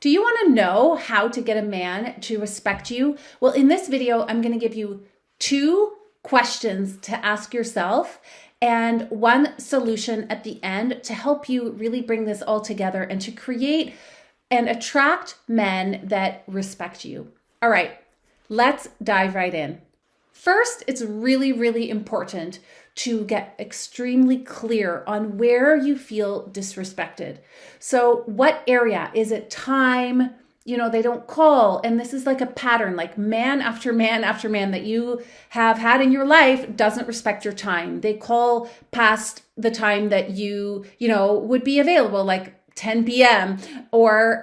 Do you want to know how to get a man to respect you? Well, in this video, I'm going to give you 2 questions to ask yourself and 1 solution at the end to help you really bring this all together and to create and attract men that respect you. All right, let's dive right in. First, it's really, really important to get extremely clear on where you feel disrespected. So what area? Is it time? They don't call. And this is like a pattern, like man after man after man that you have had in your life doesn't respect your time. They call past the time that you would be available, like 10 p.m. or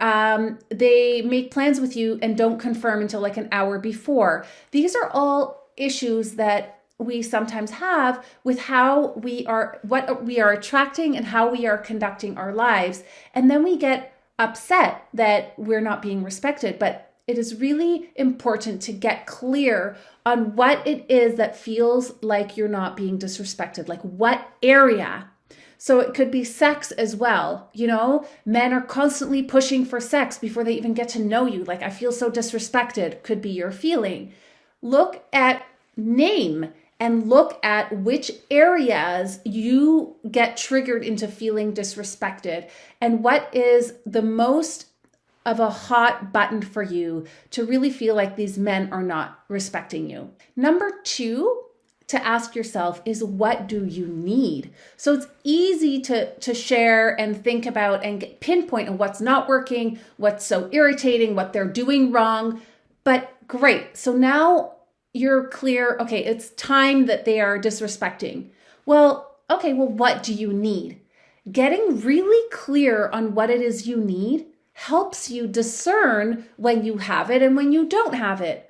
they make plans with you and don't confirm until like an hour before. These are all issues that we sometimes have with what we are attracting and how we are conducting our lives. And then we get upset that we're not being respected. But it is really important to get clear on what it is that feels like you're not being disrespected, like what area. So it could be sex as well. Men are constantly pushing for sex before they even get to know you. Like, I feel so disrespected, could be your feeling. Look at name and look at which areas you get triggered into feeling disrespected and what is the most of a hot button for you to really feel like these men are not respecting you. Number 2, to ask yourself is, what do you need? So it's easy to share and think about and pinpoint on what's not working, what's so irritating, what they're doing wrong. But great. So now you're clear. Okay, it's time that they are disrespecting. Well, what do you need? Getting really clear on what it is you need helps you discern when you have it and when you don't have it.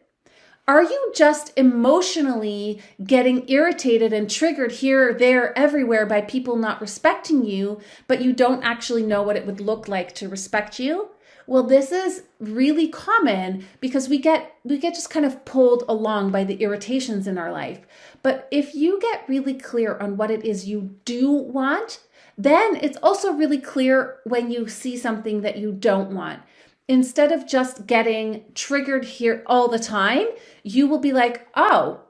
Are you just emotionally getting irritated and triggered here, there, everywhere by people not respecting you, but you don't actually know what it would look like to respect you? Well, this is really common because we get just kind of pulled along by the irritations in our life. But if you get really clear on what it is you do want, then it's also really clear when you see something that you don't want. Instead of just getting triggered here all the time, you will be like, oh,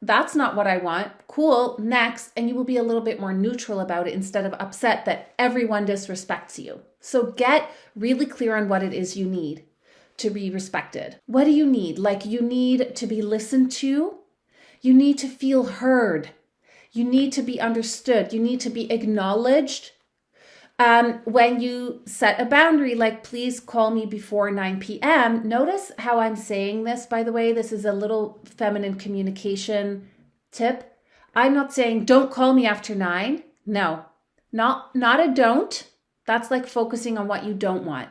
that's not what I want. Cool, next. And you will be a little bit more neutral about it instead of upset that everyone disrespects you. So get really clear on what it is you need to be respected. What do you need? Like, you need to be listened to. You need to feel heard. You need to be understood. You need to be acknowledged. When you set a boundary, like, please call me before 9 p.m. Notice how I'm saying this, by the way. This is a little feminine communication tip. I'm not saying don't call me after 9. No, not a don't. That's like focusing on what you don't want.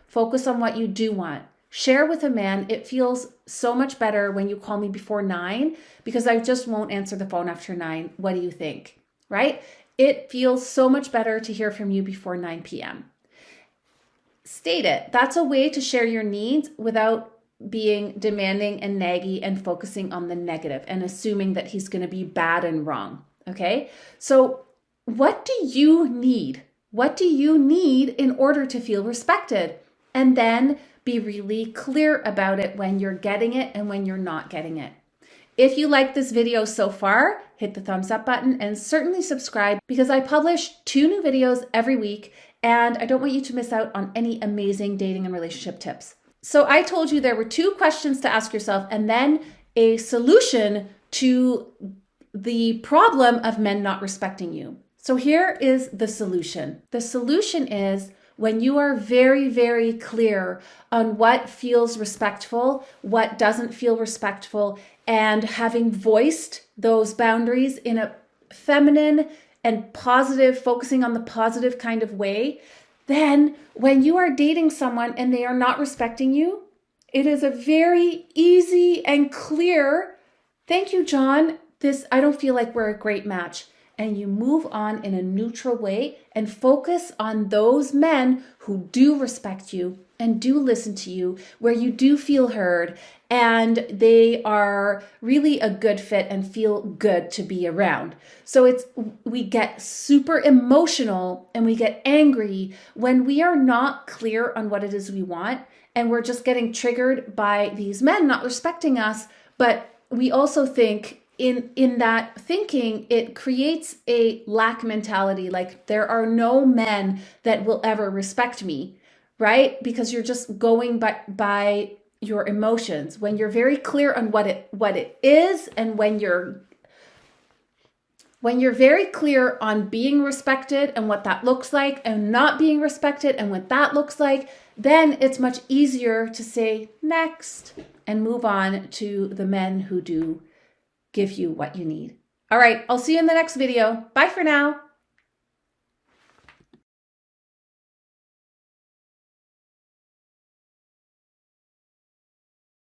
Focus on what you do want. Share with a man. It feels so much better when you call me before 9 because I just won't answer the phone after 9. What do you think? Right? It feels so much better to hear from you before 9 p.m. State it. That's a way to share your needs without being demanding and naggy and focusing on the negative and assuming that he's going to be bad and wrong. Okay? So what do you need? What do you need in order to feel respected? And then be really clear about it when you're getting it and when you're not getting it. If you like this video so far, hit the thumbs up button and certainly subscribe because I publish 2 new videos every week and I don't want you to miss out on any amazing dating and relationship tips. So I told you there were 2 questions to ask yourself and then a solution to the problem of men not respecting you. So here is the solution. The solution is when you are very, very clear on what feels respectful, what doesn't feel respectful, and having voiced those boundaries in a feminine and positive, focusing on the positive kind of way, then when you are dating someone and they are not respecting you, it is a very easy and clear, thank you, John. I don't feel like we're a great match. and you move on in a neutral way and focus on those men who do respect you and do listen to you, where you do feel heard and they are really a good fit and feel good to be around. So we get super emotional and we get angry when we are not clear on what it is we want, and we're just getting triggered by these men not respecting us. But we also think in that thinking, it creates a lack mentality. Like, there are no men that will ever respect me, right? Because you're just going by your emotions. When you're very clear on what it is, and when you're very clear on being respected and what that looks like, and not being respected and what that looks like, then it's much easier to say next and move on to the men who do give you what you need. All right, I'll see you in the next video. Bye for now.